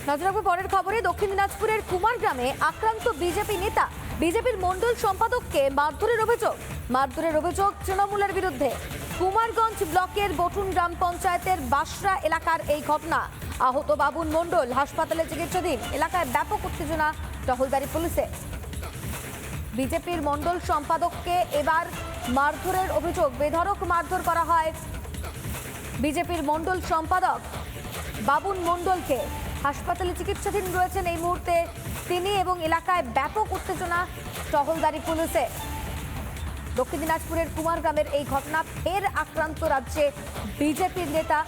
নজর রাখবো পরের খবরে। দক্ষিণ দিনাজপুরের কুমারগ্রামে আক্রান্ত বিজেপি নেতা, বিজেপির মণ্ডল সম্পাদককে মারধরের অভিযোগ তৃণমূলের বিরুদ্ধে। কুমারগঞ্জ ব্লকের বটুন গ্রাম পঞ্চায়েতের বাসরা এলাকার এই ঘটনা। আহত বাবুন মণ্ডল হাসপাতালে চিকিৎসাধীন। এলাকায় ব্যাপক উত্তেজনা, টহলদারি পুলিশে। বিজেপির মণ্ডল সম্পাদককে এবার মারধরের অভিযোগ। বেধড়ক মারধর করা হয় বিজেপির মণ্ডল সম্পাদক বাবুন মণ্ডলকে। হাসপাতালে চিকিৎসাধীন রয়েছেন এই মুহূর্তে তিনি, এবং এলাকায় ব্যাপক উত্তেজনা, টহলদারি পুলিশে। দক্ষিণ দিনাজপুরের কুমারগ্রামের এই ঘটনা। ফের আক্রান্ত রাজ্যে বিজেপির নেতা।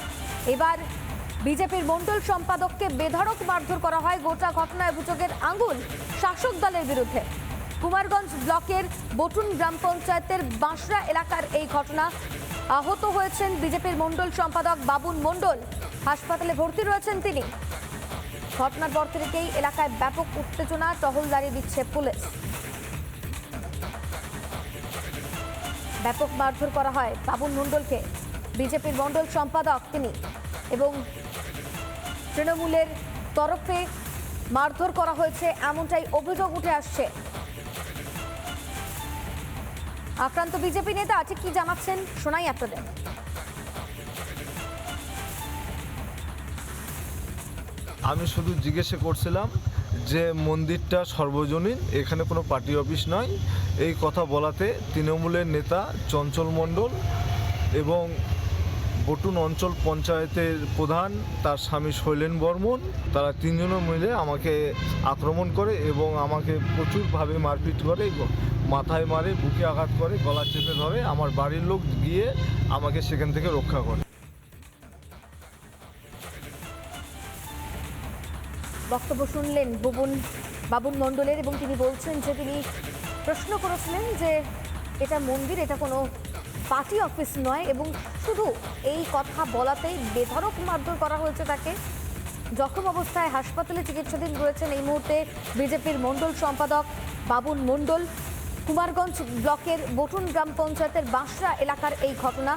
এবার বিজেপির মণ্ডল সম্পাদককে বেধড়ক মারধর করা হয়। গোটা ঘটনায় অভিযোগের আঙুল শাসক দলের বিরুদ্ধে। কুমারগঞ্জ ব্লকের বটুন গ্রাম পঞ্চায়েতের বাঁশরা এলাকার এই ঘটনা। আহত হয়েছেন বিজেপির মণ্ডল সম্পাদক বাবুন মণ্ডল। হাসপাতালে ভর্তি রয়েছেন তিনি। ঘটনার পর থেকেই এলাকায় ব্যাপক উত্তেজনা, টহলদারি দিচ্ছে পুলিশ। ব্যাপক মারধর করা হয় বাবুন মণ্ডলকে। বিজেপির মণ্ডল সম্পাদক তিনি, এবং তৃণমূলের তরফে মারধর করা হয়েছে এমনটাই অভিযোগ উঠে আসছে। আক্রান্ত বিজেপি নেতা ঠিক কি জানাচ্ছেন শোনাই আপনাদের। আমি শুধু জিজ্ঞাসা করছিলাম যে মন্দিরটা সর্বজনীন, এখানে কোনো পার্টি অফিস নয়। এই কথা বলাতে তৃণমূলের নেতা চঞ্চল মণ্ডল এবং বটুন অঞ্চল পঞ্চায়েতের প্রধান তার স্বামী শৈলেন বর্মন, তারা তিনজনে মিলে আমাকে আক্রমণ করে এবং আমাকে প্রচুরভাবে মারপিট করে, মাথায় মারে, বুকে আঘাত করে, গলা চেপে ধরে। আমার বাড়ির লোক গিয়ে আমাকে সেখান থেকে রক্ষা করে। বক্তব্য শুনলেন বাবুন মণ্ডলের, এবং তিনি বলছেন যে তিনি প্রশ্ন করেছিলেন যে এটা মন্দির, এটা কোনো পার্টি অফিস নয়, এবং শুধু এই কথা বলাতেই বেধড়ক মারধর করা হয়েছে তাকে। জখম অবস্থায় হাসপাতালে চিকিৎসাধীন রয়েছেন এই মুহূর্তে বিজেপির মণ্ডল সম্পাদক বাবুন মণ্ডল। কুমারগঞ্জ ব্লকের বটুন গ্রাম পঞ্চায়েতের বাঁশরা এলাকার এই ঘটনা।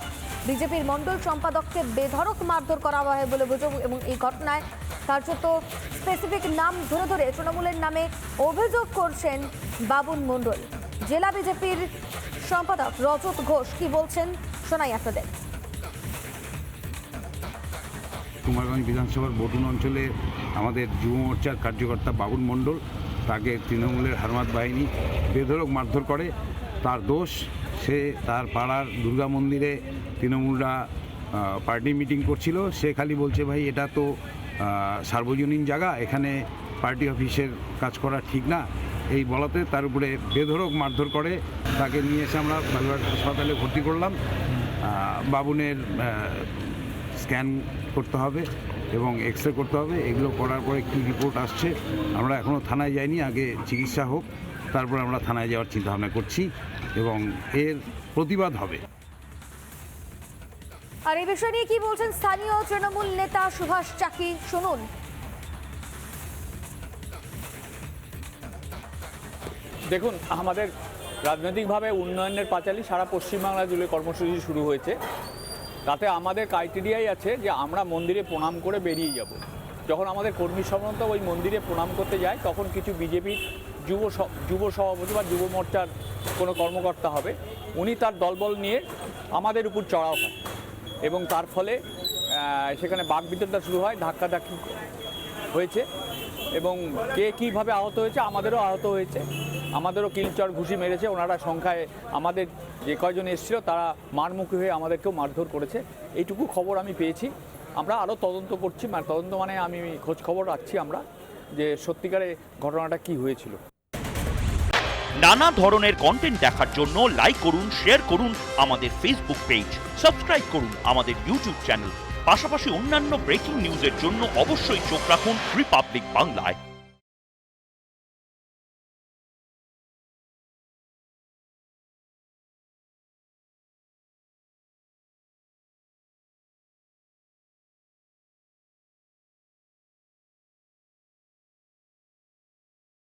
বিজেপির মণ্ডল সম্পাদককে বেধড়ক মারধর করা হয় বলে অভিযোগ, এবং এই ঘটনায় কার্যত স্পেসিফিক নাম ধরে ধরে তৃণমূলের নামে অভিযোগ করছেন বাবুন মণ্ডল। জেলা বিজেপির সম্পাদক রজত ঘোষ কি বলছেন শোনাই আপনাদের। কুমারগঞ্জ বিধানসভার বটুন অঞ্চলে আমাদের যুব মোর্চার কার্যকর্তা বাবুন মণ্ডল, তাকে তৃণমূলের হারমাত বাহিনী বেধড়ক মারধর করে। তার দোষ, সে তার পাড়ার দুর্গা মন্দিরে তৃণমূলরা পার্টি মিটিং করছিল। সে খালি বলছে ভাই এটা তো সার্বজনীন জায়গা, এখানে পার্টি অফিসের কাজ করা ঠিক না। এই বলাতে তার উপরে বেধড়ক মারধর করে। তাকে নিয়ে এসে আমরা বালুরঘাট হাসপাতালে ভর্তি করলাম। বাবুনের স্ক্যান করতে হবে এবং এক্স-রে করতে হবে। এগুলো করার পরে কী রিপোর্ট আসছে, আমরা এখনও থানায় যাইনি। আগে চিকিৎসা হোক, তারপর আমরা থানায় যাওয়ার চিন্তাভাবনা করছি এবং এর প্রতিবাদ হবে। আর এই বিষয় নিয়ে কি বলছেন স্থানীয় তৃণমূল নেতা সুভাষ চাকি, শুনুন। দেখুন, আমাদের রাজনৈতিকভাবে উন্নয়নের পাঁচালী সারা পশ্চিমবাংলা জুড়ে কর্মসূচি শুরু হয়েছে। তাতে আমাদের ক্রাইটেরিয়াই আছে যে আমরা মন্দিরে প্রণাম করে বেরিয়ে যাব। যখন আমাদের কর্মী সমর্থ ওই মন্দিরে প্রণাম করতে যায়, তখন কিছু বিজেপির যুব সভাপতি বা যুব মোর্চার কোনো কর্মকর্তা হবে, উনি তার দলবল নিয়ে আমাদের উপর চড়াও হয়, এবং তার ফলে সেখানে বাকবিতণ্ডা শুরু হয়, ধাক্কাধাক্কি হয়েছে, এবং কে কীভাবে আহত হয়েছে, আমাদেরও আহত হয়েছে, আমাদেরও কিলচর ঘুষি মেরেছে। ওনারা সংখ্যায় আমাদের যে কয়জন এসেছিল তারা মারমুখী হয়ে আমাদেরকেও মারধর করেছে। এইটুকু খবর আমি পেয়েছি। আমরা আরও তদন্ত করছি, তদন্ত মানে আমি খোঁজ খবর রাখছি আমরা যে সত্যিকারে ঘটনাটা কি হয়েছিল। নানা ধরনের কন্টেন্ট দেখার জন্য লাইক করুন, শেয়ার করুন আমাদের ফেসবুক পেজ, সাবস্ক্রাইব করুন আমাদের ইউটিউব চ্যানেল। পাশাপাশি অন্যান্য ব্রেকিং নিউজের জন্য অবশ্যই চোখ রাখুন রিপাবলিক বাংলায়।